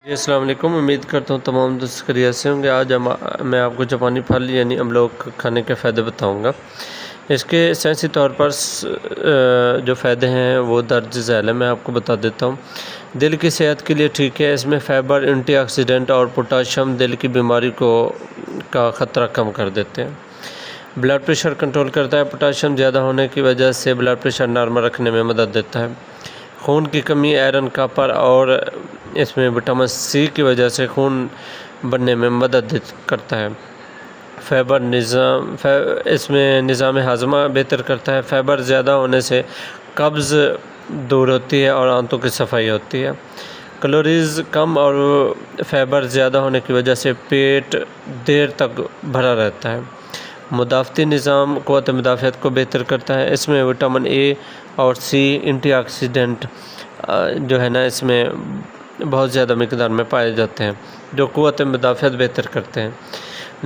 جی السلام علیکم، امید کرتا ہوں تمام دوست خیریت سے ہوں گے۔ آج میں آپ کو جاپانی پھل یعنی املوک کھانے کے فائدے بتاؤں گا۔ اس کے سائنسی طور پر جو فائدے ہیں وہ درج ذیل ہیں، میں آپ کو بتا دیتا ہوں۔ دل کی صحت کے لیے ٹھیک ہے، اس میں فائبر، اینٹی آکسیڈنٹ اور پوٹاشیم دل کی بیماری کا خطرہ کم کر دیتے ہیں۔ بلڈ پریشر کنٹرول کرتا ہے، پوٹاشیم زیادہ ہونے کی وجہ سے بلڈ پریشر نارمل رکھنے میں مدد دیتا ہے۔ خون کی کمی، آئرن، کاپر اور اس میں وٹامن سی کی وجہ سے خون بننے میں مدد کرتا ہے۔ فائبر اس میں نظام ہاضمہ بہتر کرتا ہے۔ فائبر زیادہ ہونے سے قبض دور ہوتی ہے اور آنتوں کی صفائی ہوتی ہے۔ کیلوریز کم اور فائبر زیادہ ہونے کی وجہ سے پیٹ دیر تک بھرا رہتا ہے۔ مدافعتی نظام، قوت مدافعت کو بہتر کرتا ہے۔ اس میں وٹامن اے اور سی اینٹی آکسیڈنٹ جو ہے نا اس میں بہت زیادہ مقدار میں پائے جاتے ہیں جو قوت مدافعت بہتر کرتے ہیں۔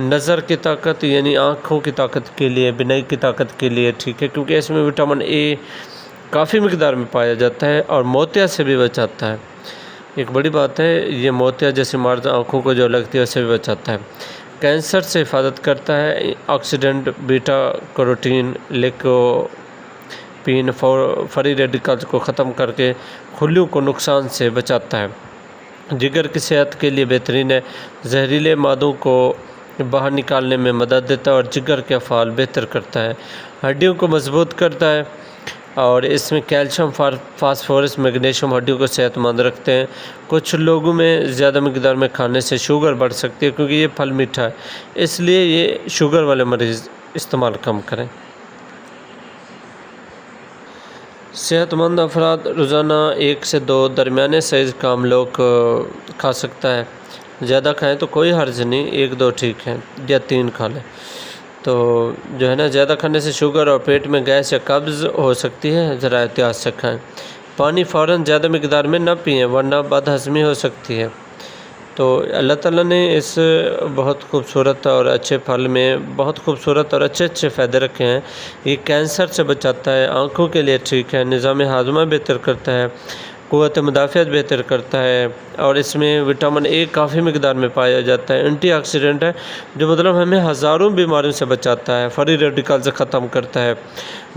نظر کی طاقت یعنی آنکھوں کی طاقت کے لیے، بینائی کی طاقت کے لیے ٹھیک ہے، کیونکہ اس میں وٹامن اے کافی مقدار میں پایا جاتا ہے اور موتیا سے بھی بچاتا ہے۔ ایک بڑی بات ہے، یہ موتیا جیسی مرض آنکھوں کو جو لگتی ہے اس سے بھی بچاتا ہے۔ کینسر سے حفاظت کرتا ہے۔ آکسیڈنٹ، بیٹا کیروٹین، لیکوپین فری ریڈیکلز کو ختم کر کے خلیوں کو نقصان سے بچاتا ہے۔ جگر کی صحت کے لیے بہترین ہے، زہریلے مادوں کو باہر نکالنے میں مدد دیتا ہے اور جگر کے افعال بہتر کرتا ہے۔ ہڈیوں کو مضبوط کرتا ہے اور اس میں کیلشیم، فاسفورس، میگنیشیم ہڈیوں کو صحت مند رکھتے ہیں۔ کچھ لوگوں میں زیادہ مقدار میں کھانے سے شوگر بڑھ سکتی ہے، کیونکہ یہ پھل میٹھا ہے، اس لیے یہ شوگر والے مریض استعمال کم کریں۔ صحت مند افراد روزانہ 1 سے 2 درمیانے سائز کا املوک کھا سکتا ہے۔ زیادہ کھائیں تو کوئی حرج نہیں، 1-2 ٹھیک ہے، یا 3 کھا لیں۔ تو جو ہے نا زیادہ کھانے سے شوگر اور پیٹ میں گیس یا قبض ہو سکتی ہے، ذرا احتیاط سے کھائیں۔ پانی فوراً زیادہ مقدار میں نہ پئیں ورنہ بد ہضمی ہو سکتی ہے۔ تو اللہ تعالیٰ نے اس بہت خوبصورت اور اچھے پھل میں بہت خوبصورت اور اچھے فائدے رکھے ہیں۔ یہ کینسر سے بچاتا ہے، آنکھوں کے لیے ٹھیک ہے، نظام ہاضمہ بہتر کرتا ہے، قوت مدافعت بہتر کرتا ہے اور اس میں وٹامن اے کافی مقدار میں پایا جاتا ہے۔ اینٹی آکسیڈنٹ ہے جو مطلب ہمیں ہزاروں بیماریوں سے بچاتا ہے، فری ریڈیکلز ختم کرتا ہے،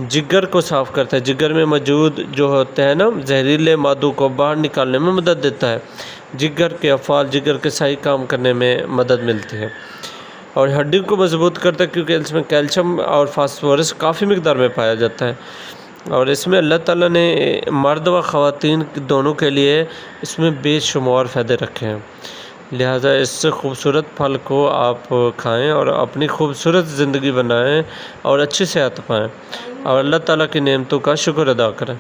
جگر کو صاف کرتا ہے، جگر میں موجود جو ہوتے ہیں نا زہریلے مادوں کو باہر نکالنے میں مدد دیتا ہے، جگر کے افعال، جگر کے صحیح کام کرنے میں مدد ملتی ہے اور ہڈیوں کو مضبوط کرتا ہے، کیونکہ اس میں کیلشیم اور فاسفورس کافی مقدار میں پایا جاتا ہے اور اس میں اللہ تعالیٰ نے مرد و خواتین دونوں کے لیے اس میں بے شمار فائدے رکھے ہیں۔ لہٰذا اس سے خوبصورت پھل کو آپ کھائیں اور اپنی خوبصورت زندگی بنائیں اور اچھی صحت پائیں اور اللہ تعالیٰ کی نعمتوں کا شکر ادا کریں۔